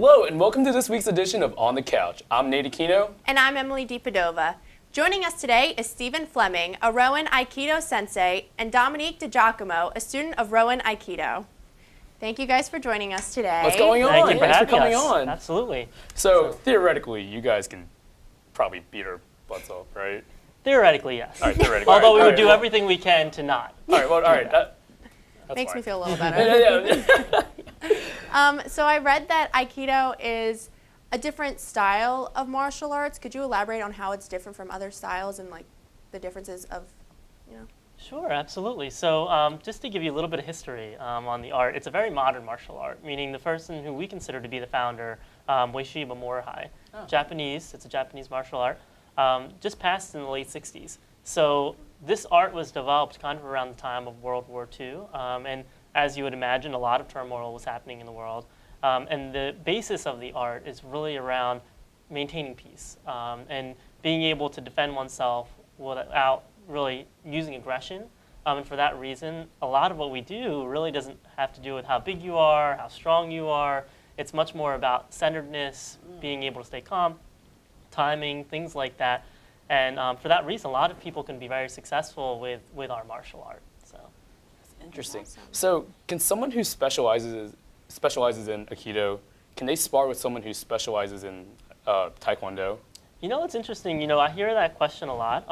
Hello, and welcome to this week's edition of On the Couch. I'm Nate Aquino. And I'm Emily DiPadova. Joining us today is Stephen Fleming, a Rowan Aikido sensei, and Dominique DiGiacomo, a student of Rowan Aikido. Thank you guys for joining us today. What's going on? Thank you for Thanks for having coming us. on. Absolutely. So, theoretically, you guys can probably beat our butts off, right? Theoretically, yes. All right, theoretically. Although we all would right, do well, everything we can to not. All right, well, all right. That's Makes fine. me feel a little better. Yeah. So I read that Aikido is a different style of martial arts. Could you elaborate on how it's different from other styles and like the differences of, you know? Sure, absolutely. So just to give you a little bit of history on the art, it's a very modern martial art, meaning the person who we consider to be the founder, Ueshiba Morihei, Japanese, it's a Japanese martial art, just passed in the late 60s. So this art was developed kind of around the time of World War II, and as you would imagine, a lot of turmoil was happening in the world. And the basis of the art is really around maintaining peace and being able to defend oneself without really using aggression. And for that reason, a lot of what we do really doesn't have to do with how big you are, how strong you are. It's much more about centeredness, being able to stay calm, timing, things like that. And for that reason, a lot of people can be very successful with our martial art. So. Interesting. Awesome. So, can someone who specializes in Aikido, can they spar with someone who specializes in Taekwondo? You know, it's interesting. You know, I hear that question a lot.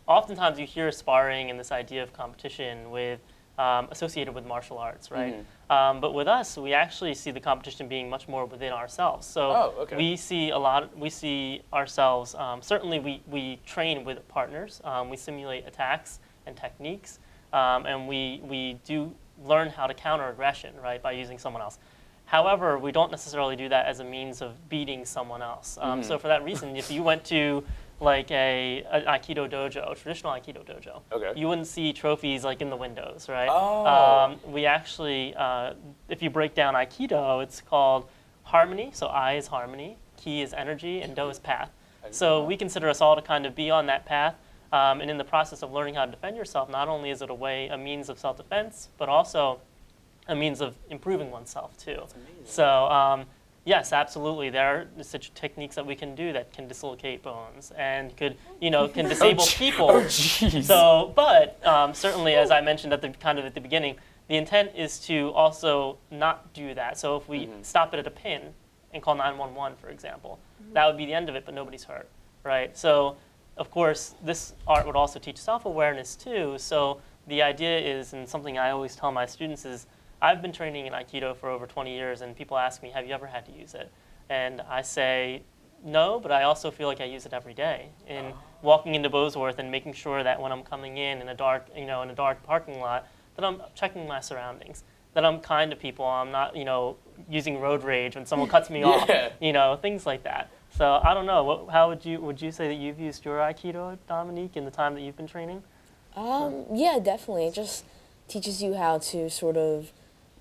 Oftentimes you hear sparring and this idea of competition associated with martial arts, right? Mm-hmm. But with us, we actually see the competition being much more within ourselves. So we see ourselves, certainly we train with partners. We simulate attacks and techniques, and we do learn how to counter aggression, right, by using someone else. However, we don't necessarily do that as a means of beating someone else. So for that reason, if you went to like an Aikido dojo, a traditional Aikido dojo, you wouldn't see trophies like in the windows, right? Oh. We actually, if you break down Aikido, it's called harmony. So I is harmony, ki is energy, and do is path. So we consider us all to kind of be on that path. And in the process of learning how to defend yourself, not only is it a means of self-defense, but also a means of improving oneself too. So yes, absolutely, there are such techniques that we can do that can dislocate bones and can disable people. Oh, jeez. So, but certainly, as I mentioned at the beginning, the intent is to also not do that. So if we stop it at a pin and call 911, for example, that would be the end of it, but nobody's hurt, right? So. Of course, this art would also teach self-awareness too. So the idea is, and something I always tell my students is, I've been training in Aikido for over 20 years, and people ask me, have you ever had to use it? And I say, no, but I also feel like I use it every day. In walking into Bosworth and making sure that when I'm coming in a dark parking lot, that I'm checking my surroundings, that I'm kind to people, I'm not, using road rage when someone cuts me off, things like that. So I don't know. How would you say that you've used your Aikido, Dominique, in the time that you've been training? Yeah, definitely. It just teaches you how to sort of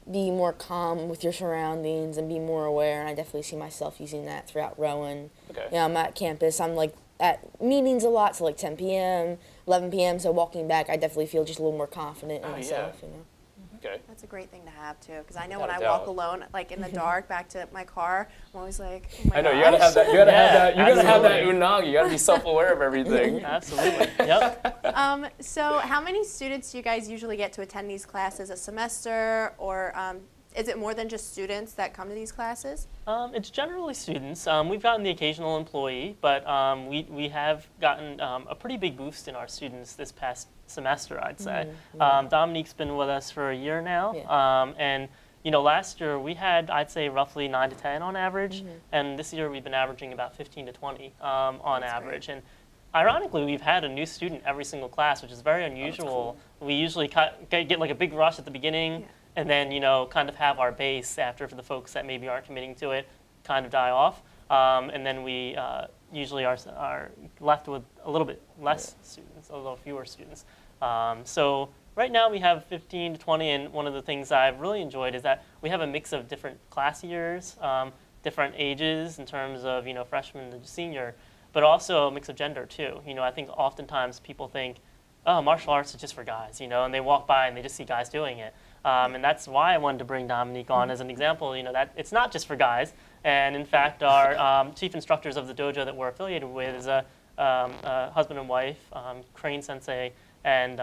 be more calm with your surroundings and be more aware. And I definitely see myself using that throughout Rowan. Okay. Yeah, I'm at campus. I'm like at meetings a lot, so like 10 p.m., 11 p.m. So walking back, I definitely feel just a little more confident in myself. Yeah. You know. Okay. That's a great thing to have too, because I know Without when a I doubt. walk alone, like in the dark, back to my car, I'm always like, oh my I know, you gosh. gotta have that. You gotta have that. You gotta have that absolutely. unagi. You gotta be self-aware of everything. Absolutely. Yep. So how many students do you guys usually get to attend these classes a semester, or is it more than just students that come to these classes? It's generally students. We've gotten the occasional employee, but we have gotten a pretty big boost in our students this past semester, I'd say. Dominique's been with us for a year now, and last year we had, I'd say, roughly 9 to 10 on average, and this year we've been averaging about 15 to 20 on average. Great. And ironically, we've had a new student every single class, which is very unusual. Cool. We usually get like a big rush at the beginning, and then kind of have our base after for the folks that maybe aren't committing to it kind of die off, and then we usually are left with a little bit less students, a little fewer students. So right now we have 15 to 20, and one of the things I've really enjoyed is that we have a mix of different class years, different ages in terms of freshman to senior, but also a mix of gender too. I think oftentimes people think, oh, martial arts is just for guys, and they walk by and they just see guys doing it. And that's why I wanted to bring Dominique on as an example, that it's not just for guys. And in fact, our chief instructors of the dojo that we're affiliated with is a husband and wife, Crane Sensei, and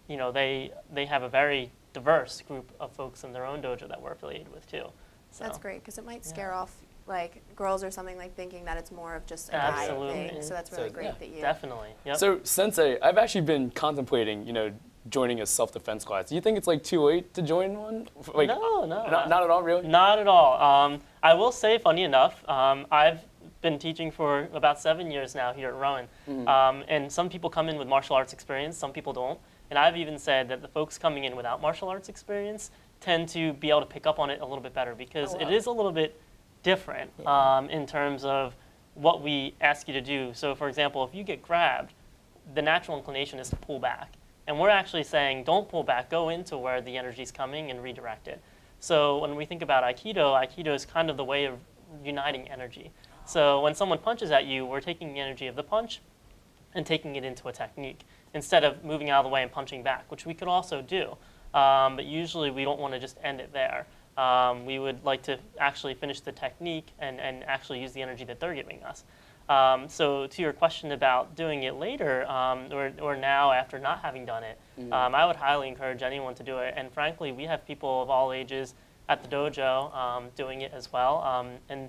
they have a very diverse group of folks in their own dojo that we're affiliated with too. So, That's great because it might scare off like girls or something, like thinking that it's more of just a guy thing. So that's really great that you. Definitely. Yep. So, Sensei, I've actually been contemplating, joining a self-defense class. Do you think it's like too late to join one? Like, No. Not at all, really? Not at all. I will say, funny enough, I've been teaching for about 7 years now here at Rowan. And some people come in with martial arts experience, some people don't. And I've even said that the folks coming in without martial arts experience tend to be able to pick up on it a little bit better because it is a little bit different in terms of what we ask you to do. So for example, if you get grabbed, the natural inclination is to pull back. And we're actually saying, don't pull back, go into where the energy's coming and redirect it. So when we think about Aikido is kind of the way of uniting energy. So when someone punches at you, we're taking the energy of the punch and taking it into a technique instead of moving out of the way and punching back, which we could also do. But usually we don't want to just end it there. We would like to actually finish the technique and actually use the energy that they're giving us. So to your question about doing it later or now after not having done it, I would highly encourage anyone to do it. And frankly, we have people of all ages at the dojo doing it as well. And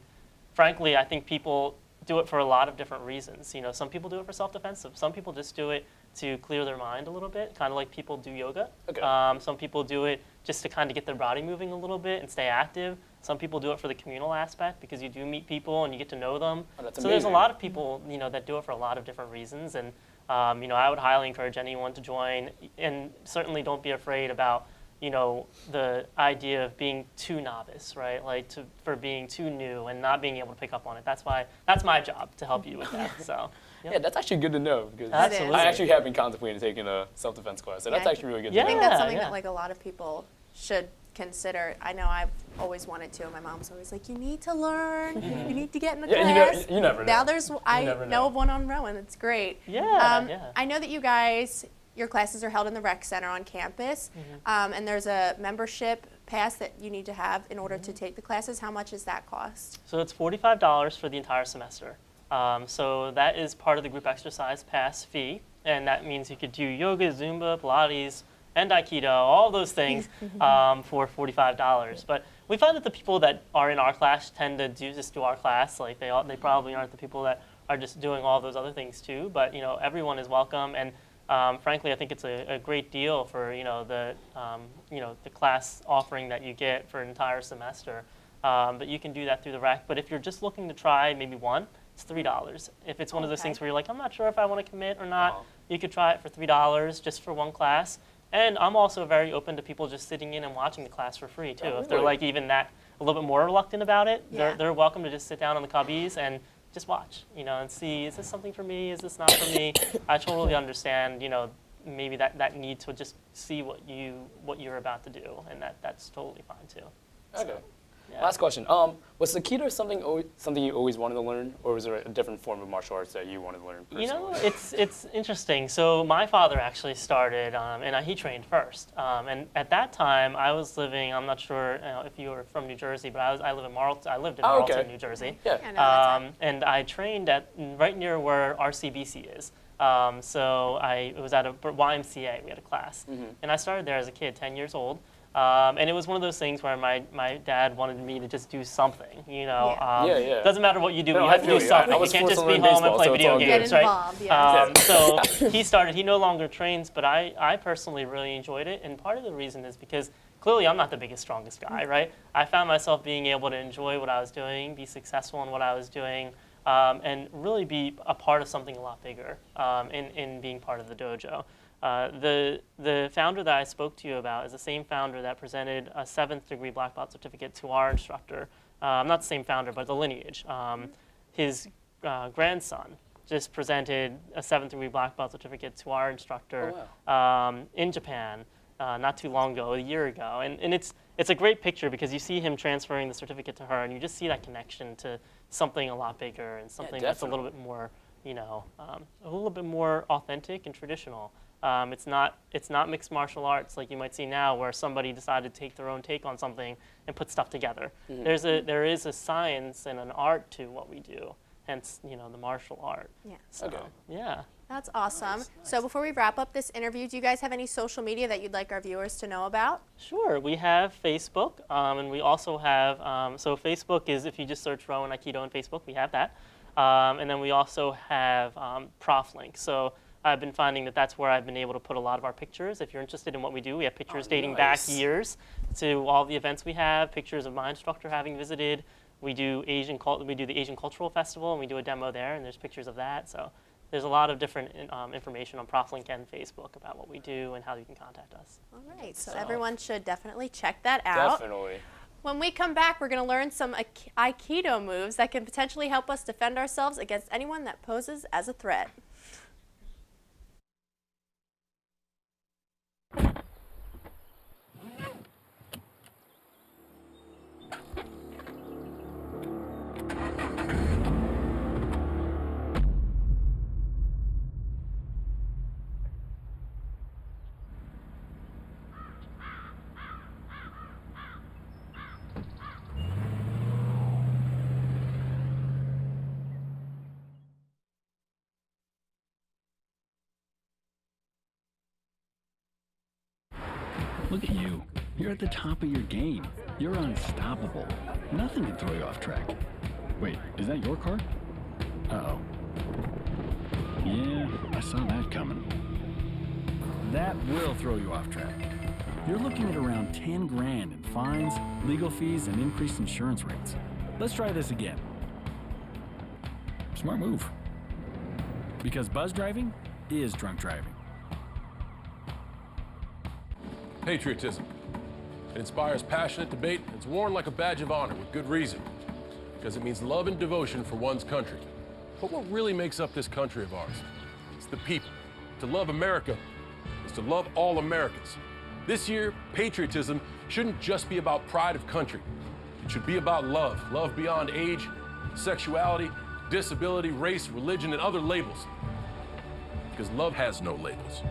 frankly, I think people do it for a lot of different reasons. Some people do it for self-defense. Some people just do it to clear their mind a little bit, kind of like people do yoga. Okay. Some people do it just to kind of get their body moving a little bit and stay active. Some people do it for the communal aspect because you do meet people and you get to know them. Oh, that's so there's a amazing. lot of people, that do it for a lot of different reasons. And, I would highly encourage anyone to join. And certainly don't be afraid about, the idea of being too novice, right? Like for being too new and not being able to pick up on it. That's my job to help you with that. So. Yep. Yeah, that's actually good to know because Absolutely. I actually have been contemplating taking a self-defense class, so that's actually really good I to think know. that's something Yeah. that like a lot of people should consider. I know I've always wanted to. My mom's always like, you need to learn. You need to get in the class. You never know. Now I never know know. of one on Rowan. It's great. Yeah. I know that you guys, your classes are held in the rec center on campus, and there's a membership pass that you need to have in order to take the classes. How much does that cost? So it's $45 for the entire semester. So that is part of the group exercise pass fee, and that means you could do yoga, Zumba, Pilates, and Aikido, all those things for $45. But we find that the people that are in our class tend to just do our class. Like they probably aren't the people that are just doing all those other things too. But everyone is welcome, and frankly, I think it's a great deal for the class offering that you get for an entire semester. But you can do that through the rec. But if you're just looking to try maybe one, it's $3. If it's one of those things where you're like, I'm not sure if I want to commit or not, you could try it for $3 just for one class. And I'm also very open to people just sitting in and watching the class for free too. If they're like even that a little bit more reluctant about it, they're welcome to just sit down on the cubbies and just watch, and see, is this something for me? Is this not for me? I totally understand, maybe that need to just see what you're about to do, and that's totally fine too. Okay. Yeah. Last question. Was Aikido something you always wanted to learn, or was there a different form of martial arts that you wanted to learn personally? It's interesting. So my father actually started, and he trained first. And at that time, I was living. I'm not sure if you were from New Jersey, but I lived in Marlton, New Jersey. Yeah. I know that's it. And I trained right near where RCBC is. So it was at a YMCA. We had a class, and I started there as a kid, 10 years old. And it was one of those things where my dad wanted me to just do something, Doesn't matter what you do, but you have to do something. I You was can't forced just to be learn home and baseball, play so it's video all good. games, Get right? involved, So he started, he no longer trains, but I personally really enjoyed it. And part of the reason is because clearly I'm not the biggest, strongest guy, right? I found myself being able to enjoy what I was doing, be successful in what I was doing, and really be a part of something a lot bigger in being part of the dojo. The founder that I spoke to you about is the same founder that presented a 7th degree black belt certificate to our instructor. Not the same founder, but the lineage. His grandson just presented a 7th degree black belt certificate to our instructor in Japan not too long ago, a year ago. And it's a great picture because you see him transferring the certificate to her, and you just see that connection to something a lot bigger and something that's a little bit more a little bit more authentic and traditional. It's not mixed martial arts like you might see now, where somebody decided to take their own take on something and put stuff together. There is a science and an art to what we do, hence the martial art. Yeah. So, Okay. yeah. That's awesome. So before we wrap up this interview, do you guys have any social media that you'd like our viewers to know about? Sure. We have Facebook, and we also have, so Facebook is, if you just search Rowan Aikido on Facebook, we have that. And then we also have ProfLink. So I've been finding that that's where I've been able to put a lot of our pictures. If you're interested in what we do, we have pictures dating back years to all the events we have, pictures of my instructor having visited. We do the Asian Cultural Festival, and we do a demo there, and there's pictures of that. So there's a lot of different information on ProfLink and Facebook about what we do and how you can contact us. All right, so everyone should definitely check that out. Definitely. When we come back, we're going to learn some Aikido moves that can potentially help us defend ourselves against anyone that poses as a threat. Look at you. You're at the top of your game. You're unstoppable. Nothing can throw you off track. Wait, is that your car? Uh-oh. Yeah, I saw that coming. That will throw you off track. You're looking at around 10 grand in fines, legal fees, and increased insurance rates. Let's try this again. Smart move. Because buzz driving is drunk driving. Patriotism. It inspires passionate debate. It's worn like a badge of honor with good reason, because it means love and devotion for one's country. But what really makes up this country of ours? It's the people. To love America is to love all Americans. This year, patriotism shouldn't just be about pride of country. It should be about love. Love beyond age, sexuality, disability, race, religion, and other labels. Because love has no labels.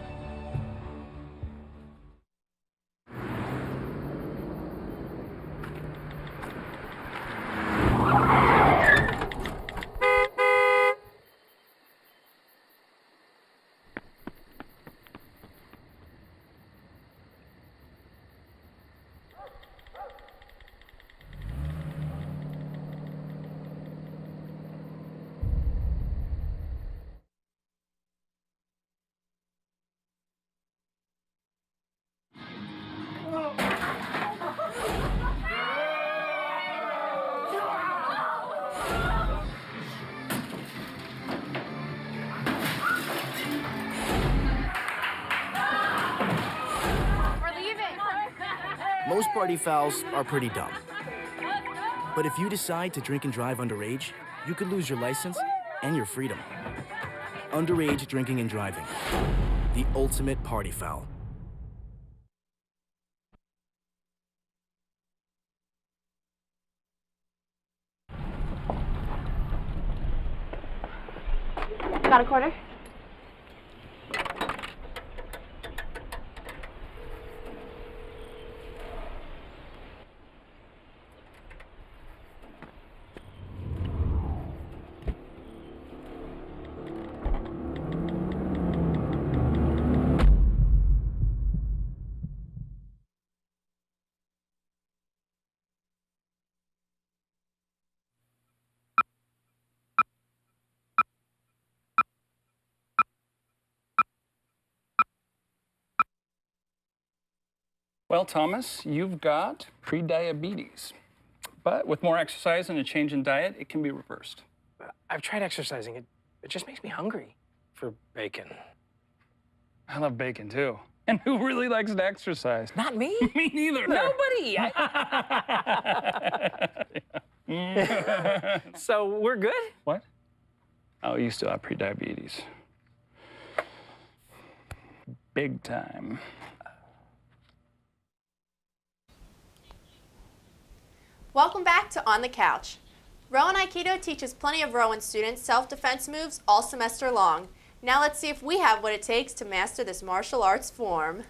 Most party fouls are pretty dumb. But if you decide to drink and drive underage, you could lose your license and your freedom. Underage drinking and driving. The ultimate party foul. Got a quarter? Well, Thomas, you've got prediabetes. But with more exercise and a change in diet, it can be reversed. I've tried exercising. It just makes me hungry for bacon. I love bacon, too. And who really likes to exercise? Not me. Me neither. Nobody. So we're good? What? Oh, you still have prediabetes. Big time. Welcome back to On the Couch. Rowan Aikido teaches plenty of Rowan students self-defense moves all semester long. Now let's see if we have what it takes to master this martial arts form.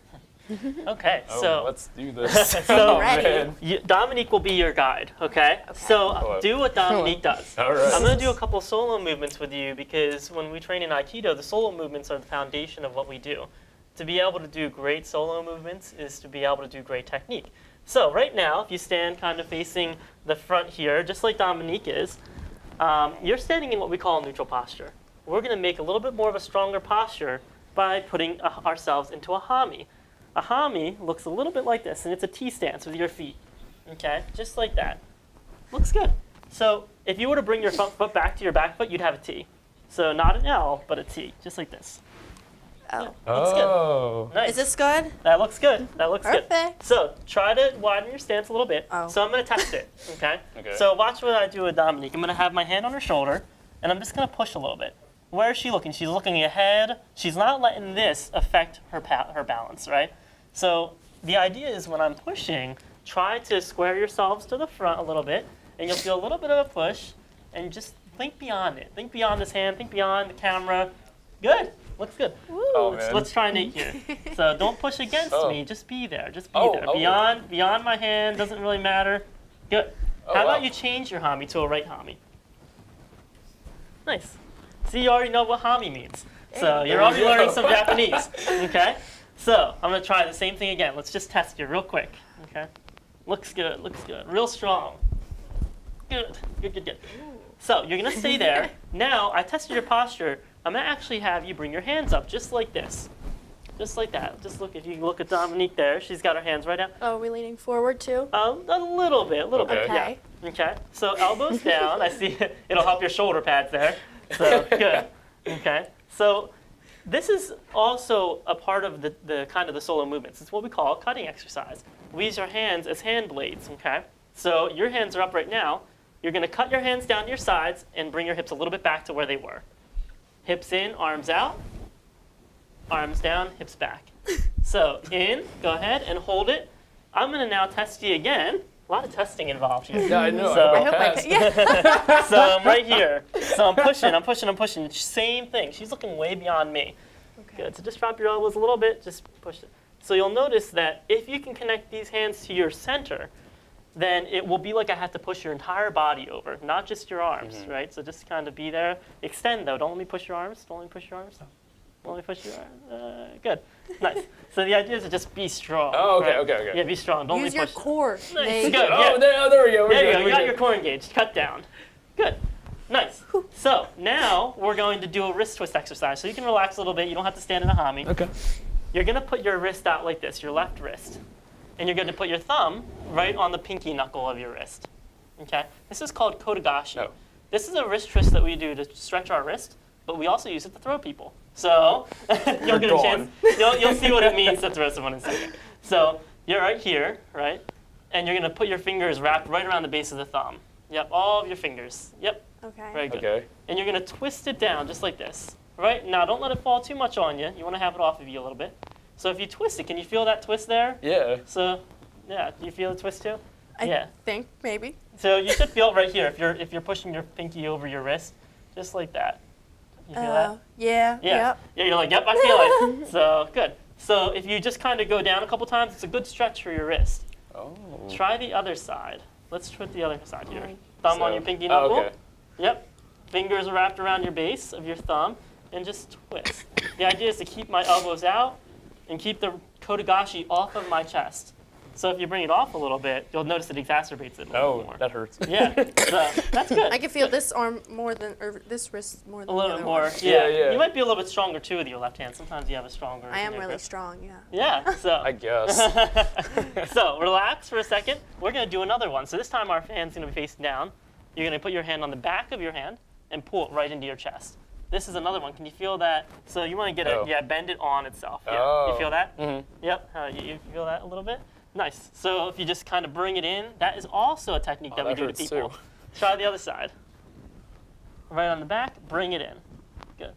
Okay, Oh, so let's do this. So- Oh, Ready. man. Dominique will be your guide, okay? So Hello. do what Dominique does. All right. I'm going to do a couple solo movements with you because when we train in Aikido, the solo movements are the foundation of what we do. To be able to do great solo movements is to be able to do great technique. So right now, if you stand kind of facing the front here, just like Dominique is, you're standing in what we call a neutral posture. We're going to make a little bit more of a stronger posture by putting ourselves into a hami. A hami looks a little bit like this, and it's a T stance with your feet. Okay, just like that. Looks good. So if you were to bring your front foot back to your back foot, you'd have a T. So not an L, but a T, just like this. Oh. Looks Oh. good. Nice. Is this good? That looks good. That looks good. Perfect. So try to widen your stance a little bit. Oh. So I'm going to test it, okay? Okay. So watch what I do with Dominique. I'm going to have my hand on her shoulder, and I'm just going to push a little bit. Where is she looking? She's looking ahead. She's not letting this affect her balance, right? So the idea is when I'm pushing, try to square yourselves to the front a little bit, and you'll feel a little bit of a push, and just think beyond it. Think beyond this hand. Think beyond the camera. Good. Looks good. Oh, man. Let's try Nate here. So don't push against Oh. me. Just be there. Just be Oh, there. oh. Beyond my hand. Doesn't really matter. Good. Oh, How wow. about you change your hami to a right hami? Nice. See, you already know what hami means. So you're already learning some Japanese. Okay? So I'm going to try the same thing again. Let's just test you real quick. Okay? Looks good. Looks good. Real strong. Good. Good, good, good. So you're going to stay there. Now, I tested your posture. I'm going to actually have you bring your hands up just like this. Just like that. Just look, if you look at Dominique there, she's got her hands right out. Oh, are we leaning forward too? A little bit, Okay. Okay. yeah. Okay. So elbows down. I see it'll help your shoulder pads there. So good. Okay. So this is also a part of the kind of the solo movements. It's what we call a cutting exercise. We use our hands as hand blades. Okay. So your hands are up right now. You're going to cut your hands down to your sides and bring your hips a little bit back to where they were. Hips in, arms out. Arms down, hips back. So in, go ahead and hold it. I'm going to now test you again. A lot of testing involved here. Yeah, I know. So- I I hope I passed. can. Yeah. So I'm right here. So I'm pushing. Same thing. She's looking way beyond me. Good. So just drop your elbows a little bit. Just push it. So you'll notice that if you can connect these hands to your center, then it will be like I have to push your entire body over, not just your arms, right? So just kind of be there. Extend, though. Don't only push your arms. Don't only push your arms. Only push your arms. Good. Nice. So the idea is to just be strong. Oh, okay, right? okay. Yeah, be strong. Don't Use only your push. core. Nice. Nate. Good. Oh, Yeah. there we go. There you go. We're You got good. your core engaged. Cut down. Good. Nice. So now we're going to do a wrist twist exercise. So you can relax a little bit. You don't have to stand in a hami. Okay. You're going to put your wrist out like this, your left wrist. And you're going to put your thumb right on the pinky knuckle of your wrist. Okay? This is called kotegashi. Oh. This is a wrist twist that we do to stretch our wrist, but we also use it to throw people. So you'll get a chance. You'll see what it means to throw someone in a second. So you're right here, right? And you're going to put your fingers wrapped right around the base of the thumb. Yep, all of your fingers. Yep, Okay. very good. Okay. And you're going to twist it down just like this. Right? Now, don't let it fall too much on you. You want to have it off of you a little bit. So if you twist it, can you feel that twist there? Yeah. So, yeah, do you feel the twist too? I Yeah. think maybe. So you should feel it right here if you're pushing your pinky over your wrist, just like that. You feel that? Yeah. Yeah. Yep. Yeah, you're like, yep, I feel it. So good. So if you just kind of go down a couple times, it's a good stretch for your wrist. Oh. Try the other side. Let's try the other side here. Alright. Thumb on So- your pinky oh, knuckle. okay. Yep. Fingers wrapped around your base of your thumb, and just twist. The idea is to keep my elbows out and keep the kotegashi off of my chest. So if you bring it off a little bit, you'll notice it exacerbates it a little Oh, more. that hurts. Yeah, so that's good. I can feel this arm more than, or this wrist more than A little the bit other more. one. Yeah. Yeah. You might be a little bit stronger too with your left hand. Sometimes you have a stronger. I am finger really grip. strong. Yeah. Yeah. So. I guess. So relax for a second. We're going to do another one. So this time our hand's going to be facing down. You're going to put your hand on the back of your hand and pull it right into your chest. This is another one. Can you feel that? So you want to get Oh. bend it on itself. Yeah. Oh. You feel that? Mhm. Yep. You feel that a little bit? Nice. So if you just kind of bring it in, that is also a technique Oh, that we that do to hurts people. too. Try the other side. Right on the back, bring it in. Good.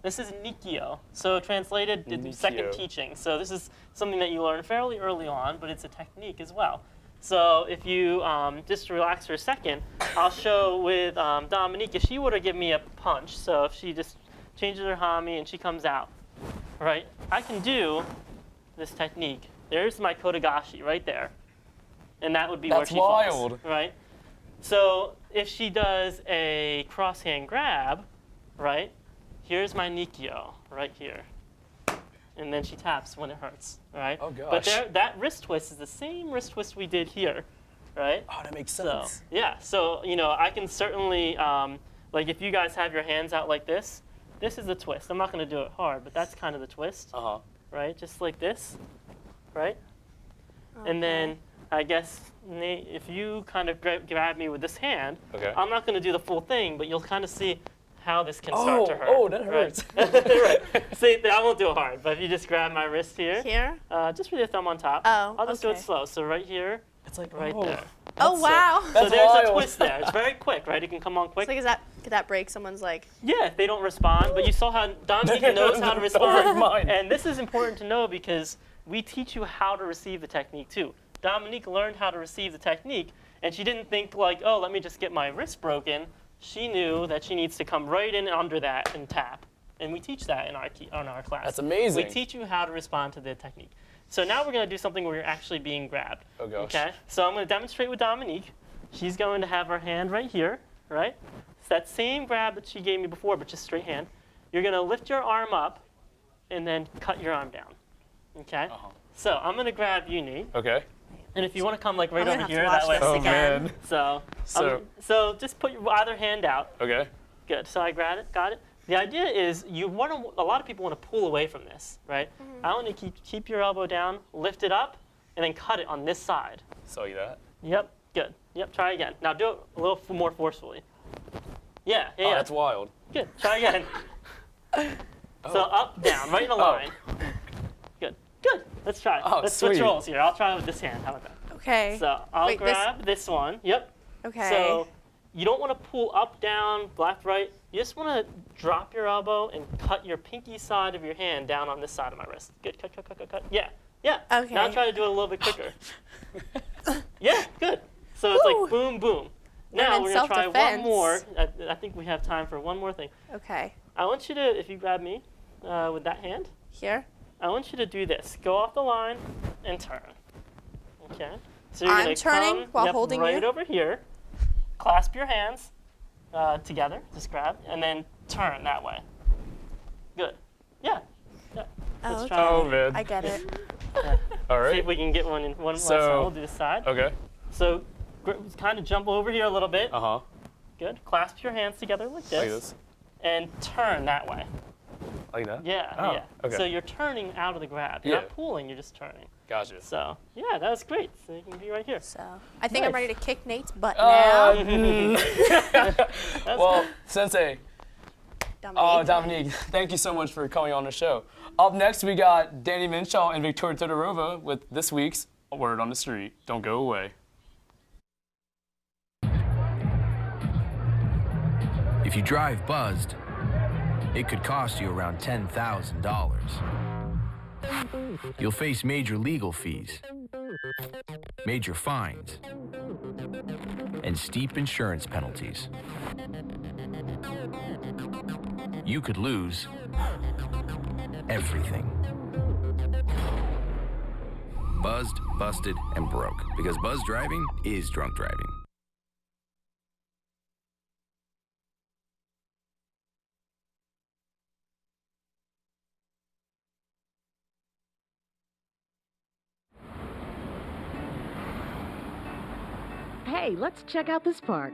This is Nikio. So translated, the second Nikio. teaching. So this is something that you learn fairly early on, but it's a technique as well. So if you just relax for a second, I'll show with Dominique, if she were to give me a punch, so if she just changes her hami and she comes out, right? I can do this technique. There's my Kodagashi right there. And that would be where she wild. falls, right? So if she does a cross hand grab, right? Here's my Nikyo right here. And then she taps when it hurts, right? Oh, gosh. But that wrist twist is the same wrist twist we did here, right? Oh, that makes So, sense. yeah, so, I can certainly, like if you guys have your hands out like this is the twist. I'm not going to do it hard, but that's kind of the twist, Uh-huh. right? Just like this, right? And then I guess, Nate, if you kind of grab me with this hand, Okay. I'm not going to do the full thing, but you'll kind of see how this can start to hurt. Oh, that hurts. Right. Right. See, I won't do it hard, but if you just grab my wrist here, Here? just with your thumb on top, Oh, I'll just do it okay. slow. So right here, It's like, right oh. there. Oh, wow. So That's there's wild. a twist there. It's very quick, right? It can come on quick. It's like, could that break someone's leg? Yeah, if they don't respond, but you saw how Dominique knows how to Don't break respond. mine. And this is important to know because we teach you how to receive the technique too. Dominique learned how to receive the technique, and she didn't think like, oh, let me just get my wrist broken. She knew that she needs to come right in under that and tap. And we teach that in our class. That's amazing. We teach you how to respond to the technique. So now we're going to do something where you're actually being grabbed. Oh, gosh. Okay? So I'm going to demonstrate with Dominique. She's going to have her hand right here, right? It's that same grab that she gave me before, but just straight hand. You're going to lift your arm up and then cut your arm down. Okay? Uh-huh. So I'm going to grab you, Nate. Okay. And if you want to come like right I'm gonna over have to here, watch that way. this Oh, again. man. So just put your either hand out. Okay. Good. So I got it. The idea is a lot of people want to pull away from this, right? I want to keep your elbow down, lift it up, and then cut it on this side. Saw you that. Yep. Good. Yep. Try again. Now do it a little more forcefully. Yeah. Oh, that's wild. Good. Try again. So up, down, right in a line. Good. Good. Let's try. Oh, Let's switch sweet. roles here. I'll try with this hand. How about that? Okay. So I'll Wait, grab this one. Yep. Okay. So you don't want to pull up, down, left, right. You just want to drop your elbow and cut your pinky side of your hand down on this side of my wrist. Good. Cut. Yeah. Okay. Now try to do it a little bit quicker. Yeah. Good. So it's Woo. like boom, boom. Now in we're going to try one self-defense. more. I think we have time for one more thing. Okay. I want you to, if you grab me with that hand, Here. I want you to do this. Go off the line and turn. Okay? So you're I'm gonna turning come, while holding right you? over here. Clasp your hands together. Just grab, and then turn that way. Good. Yeah. Oh, Let's okay. try. Oh, man. I get it. All See if right. we can get one in one last So- time. We'll do this side. Okay. So kind of jump over here a little bit. Uh-huh. Good. Clasp your hands together like this. Like this. And turn that way. Like that? Yeah. Oh, Yeah. okay. So you're turning out of the grab. You're Yeah. not pulling. You're just turning. Gotcha. So yeah, that was great. So you can be right here. So I think I'm Nice. ready to kick Nate's butt now. That's Well, Sensei, Dominique. Dominique, thank you so much for coming on the show. Up next, we got Danny Minshaw and Victoria Todorova with this week's Word on the Street. Don't go away. If you drive buzzed, it could cost you around $10,000. You'll face major legal fees, major fines, and steep insurance penalties. You could lose everything. Buzzed, busted, and broke. Because buzz driving is drunk driving. Hey, let's check out this park.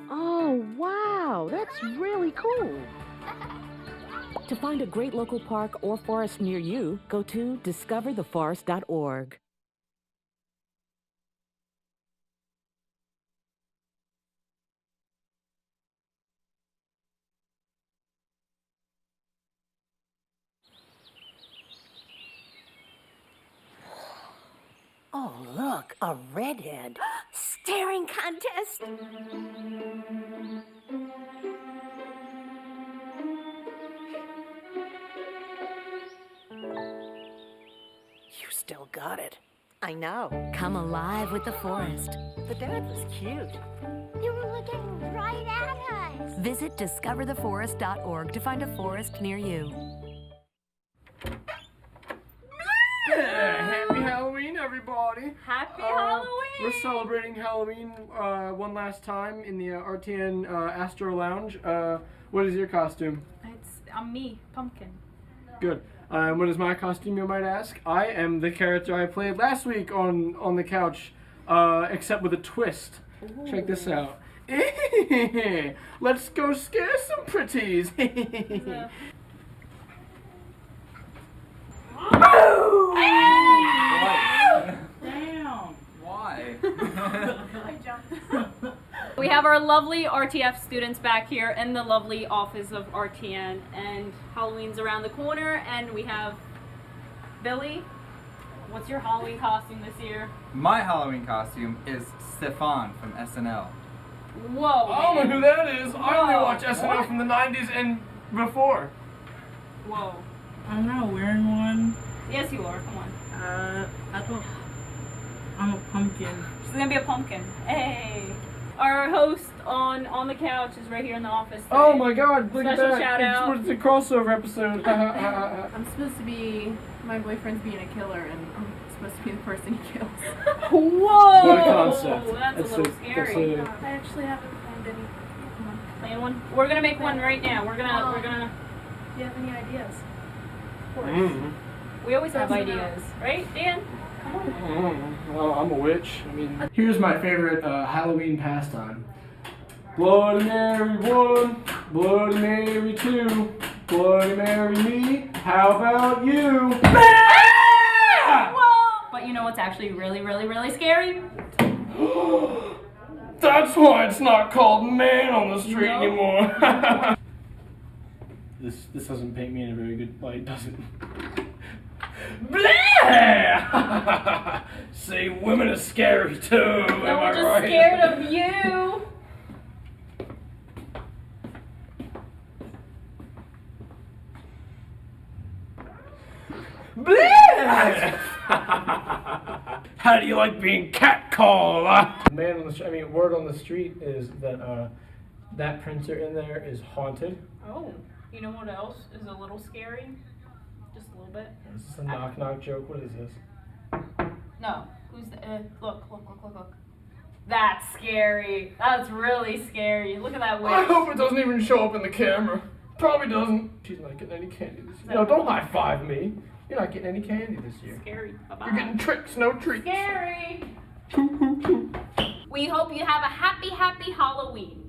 Oh, wow, that's really cool. To find a great local park or forest near you, go to discovertheforest.org. Oh, look, a redhead. Staring contest. You still got it. I know. Come alive with the forest. The dad was cute. You were looking right at us. Visit discovertheforest.org to find a forest near you. Happy Halloween, everybody! Happy Halloween! We're celebrating Halloween one last time in the RTN Astro Lounge. What is your costume? I'm me, Pumpkin. Good. What is my costume, you might ask? I am the character I played last week on the couch, except with a twist. Ooh. Check this out. Let's go scare some pretties. Damn. Why? I jumped. We have our lovely RTF students back here in the lovely office of RTN, and Halloween's around the corner, and we have Billy. What's your Halloween costume this year? My Halloween costume is Stefan from SNL. Whoa. I don't know who that is. I only Whoa. watch SNL from the 90s and before. Whoa. I'm not wearing one. Yes, you are. Come on. I thought I'm a pumpkin. She's gonna be a pumpkin. Hey. Our host on the couch is right here in the office today. Oh my God! Look Special at that! shout out. It's a crossover episode. I'm supposed to be, my boyfriend's being a killer, and I'm supposed to be the person he kills. Whoa! What a concept! That's a little scary. I actually haven't planned any. Come on. Plan one. We're gonna make one right now. We're gonna. Do you have any ideas? Of course. We always have ideas, right, Dan? Come on. Oh, I'm a witch. I mean, here's my favorite Halloween pastime. Bloody Mary 1, Bloody Mary 2, Bloody Mary me. How about you? Whoa! But you know what's actually really, really, really scary? That's why it's not called Man on the Street anymore. This doesn't paint me in a very good light, does it? Blah! See, women are scary too. No, we're just scared of you. Blah! How do you like being catcalled? Man on the street. I mean, word on the street is that that printer in there is haunted. Oh, you know what else is a little scary? Just a little bit. Is this a knock-knock joke? What is this? No. Who's the, look. That's scary. That's really scary. Look at that witch. I hope it doesn't even show up in the camera. Probably doesn't. She's not getting any candy this year. No, don't high-five me. You're not getting any candy this year. Scary. Bye-bye. You're getting tricks, no treats. Scary. We hope you have a happy, happy Halloween.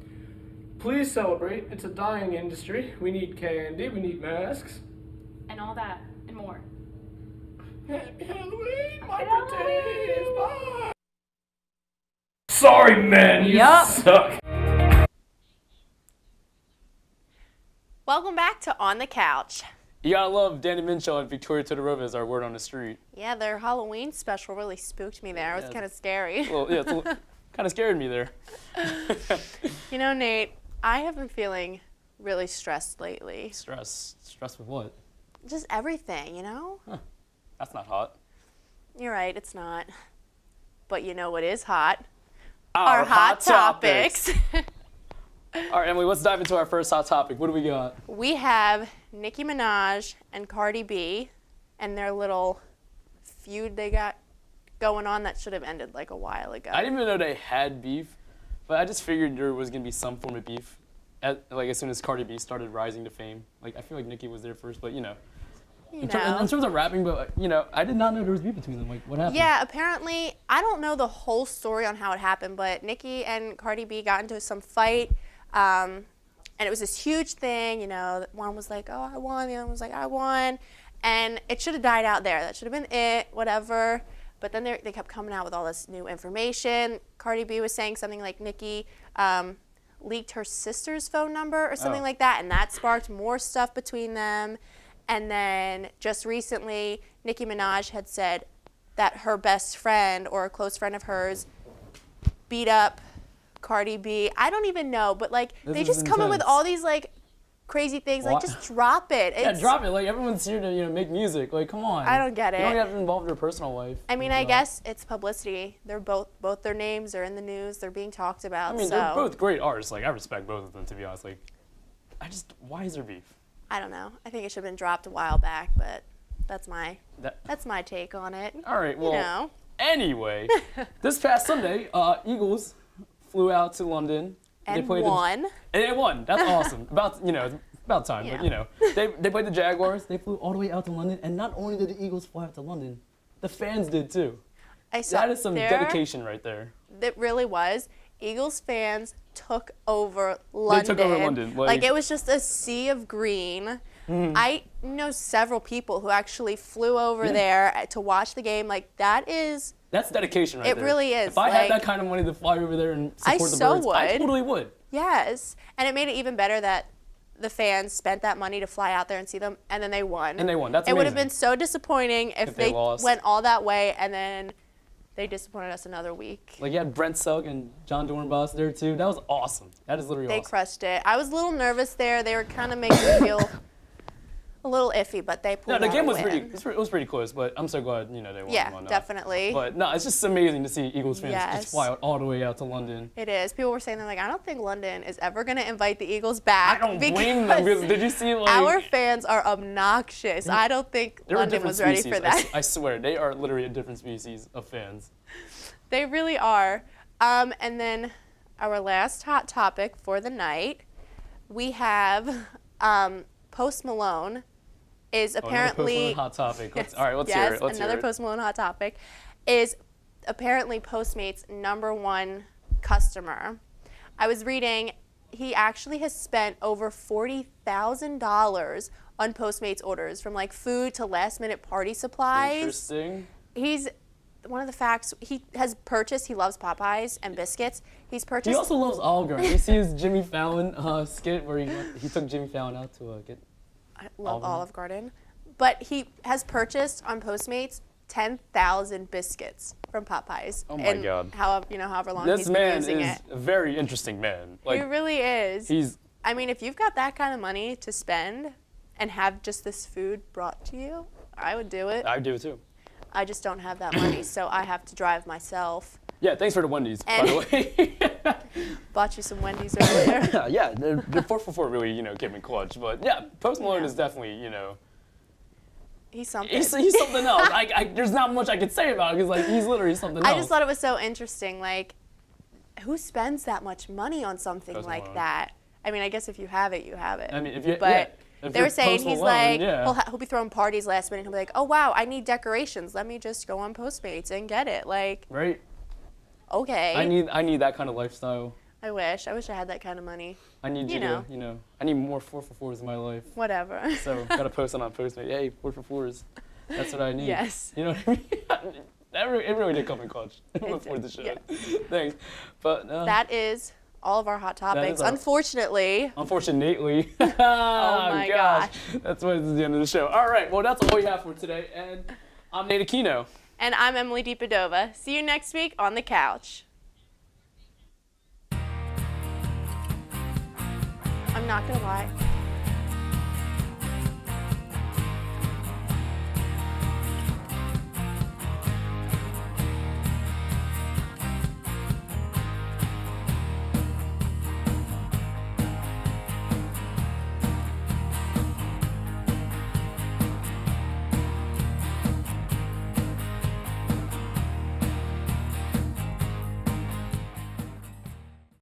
Please celebrate. It's a dying industry. We need candy. We need masks. And all that and more. Happy Halloween, my pretties. Bye. Sorry, men. You suck. Welcome back to On the Couch. You gotta love Danny Minshaw and Victoria Todorova as our word on the street. Yeah, their Halloween special really spooked me there. It was kind of scary. Well, yeah, kind of scared me there. You know, Nate, I have been feeling really stressed lately. Stressed with what? Just everything, you know? Huh. That's not hot. You're right, it's not. But you know what is hot? Our hot topics. All right, Emily, let's dive into our first hot topic. What do we got? We have Nicki Minaj and Cardi B and their little feud they got going on that should have ended like a while ago. I didn't even know they had beef, but I just figured there was going to be some form of beef as soon as Cardi B started rising to fame. Like, I feel like Nicki was there first, but, in terms of rapping, but, I did not know there was beef between them. Like, what happened? Yeah, apparently, I don't know the whole story on how it happened, but Nicki and Cardi B got into some fight, and it was this huge thing, one was like, oh, I won, the other one was like, I won, and it should have died out there. That should have been it, whatever, but then they kept coming out with all this new information. Cardi B was saying something like Nicki leaked her sister's phone number or something like that, and that sparked more stuff between them. And then just recently, Nicki Minaj had said that her best friend or a close friend of hers beat up Cardi B. I don't even know, but like This they is just come in with intense. all these like crazy things. Like just drop it. Yeah, It's, drop it. Like everyone's here to make music. Like come on. I don't get You don't it. have to involve your personal life. I mean, I guess it's publicity. They're both their names are in the news. They're being talked about. I mean, so they're both great artists. Like I respect both of them, to be honest. Like, why is there beef? I don't know. I think it should have been dropped a while back, but that's my take on it. All right. Well. You know. Anyway, this past Sunday, Eagles flew out to London. And they played won. And they won. That's awesome. About time. Yeah. But they played the Jaguars. They flew all the way out to London, and not only did the Eagles fly out to London, the fans did too. I saw that is some dedication right there. It really was. Eagles fans took over London. They took over London. Like it was just a sea of green. I know several people who actually flew over there to watch the game. Like that's dedication right there. It really is. If I had that kind of money to fly over there and support the Birds, I totally would. Yes, and it made it even better that the fans spent that money to fly out there and see them, and then they won. And they won. That's amazing. It would have amazing. been so disappointing if they lost. went all that way and then they disappointed us another week. Like you had Brent Sugg and John Dornbos there too. That was awesome. That is literally They awesome. crushed it. I was a little nervous there. They were kind of making me feel a little iffy, but they pulled out No, the game was a win. it was pretty close, but I'm so glad they won. Yeah, and whatnot. definitely. But no, it's just amazing to see Eagles fans Yes. just fly out all the way out to London. It is. People were saying they're like, I don't think London is ever going to invite the Eagles back. I don't blame them. Because did you see our fans are obnoxious. I don't think they're a London different was ready species. for that. I swear, they are literally a different species of fans. They really are. And then our last hot topic for the night, we have Post Malone is apparently Post Malone hot topic. All right, let's yes, hear it. Let's another hear it. Post Malone hot topic is apparently Postmates' #1 customer. I was reading he actually has spent over $40,000 on Postmates orders, from like food to last-minute party supplies. Interesting. He's one of the facts he has purchased. He loves Popeyes and biscuits. He's purchased. He also loves Olive Garden. You see his Jimmy Fallon skit where he took Jimmy Fallon out to get. I love Olive Garden, but he has purchased on Postmates 10,000 biscuits from Popeyes. Oh my and God. However long This he's been man using is it. a very interesting man. Like, He really is. I mean, if you've got that kind of money to spend and have just this food brought to you, I would do it. I would do it too. I just don't have that money, so I have to drive myself. Yeah, thanks for the Wendy's, by the way. Bought you some Wendy's earlier. Yeah, the 4 for $4 really, came in clutch. But yeah, Post Malone is definitely, He's something. He's something else. There's not much I could say about it because he's literally something else. I just thought it was so interesting. Like, who spends that much money on something Post like Malone. that? I mean, I guess if you have it, you have it. I mean, if you, but if they you're were saying Post he's Malone, like, yeah. he'll be throwing parties last minute. He'll be like, oh wow, I need decorations. Let me just go on Postmates and get it. Like, right? Okay. I need that kind of lifestyle. I wish I had that kind of money. I need you to, I need more 4 for $4s in my life. Whatever. So gotta post it on Postmates. Hey, 4 for $4s. That's what I need. Yes. You know what I mean? It really did come in clutch before the show. Yeah. Thanks. But that is all of our hot topics. Unfortunately. Oh my gosh. That's why this is the end of the show. All right. Well, that's all we have for today. And I'm Nate Aquino. And I'm Emily DiPadova. See you next week on the couch. I'm not gonna lie.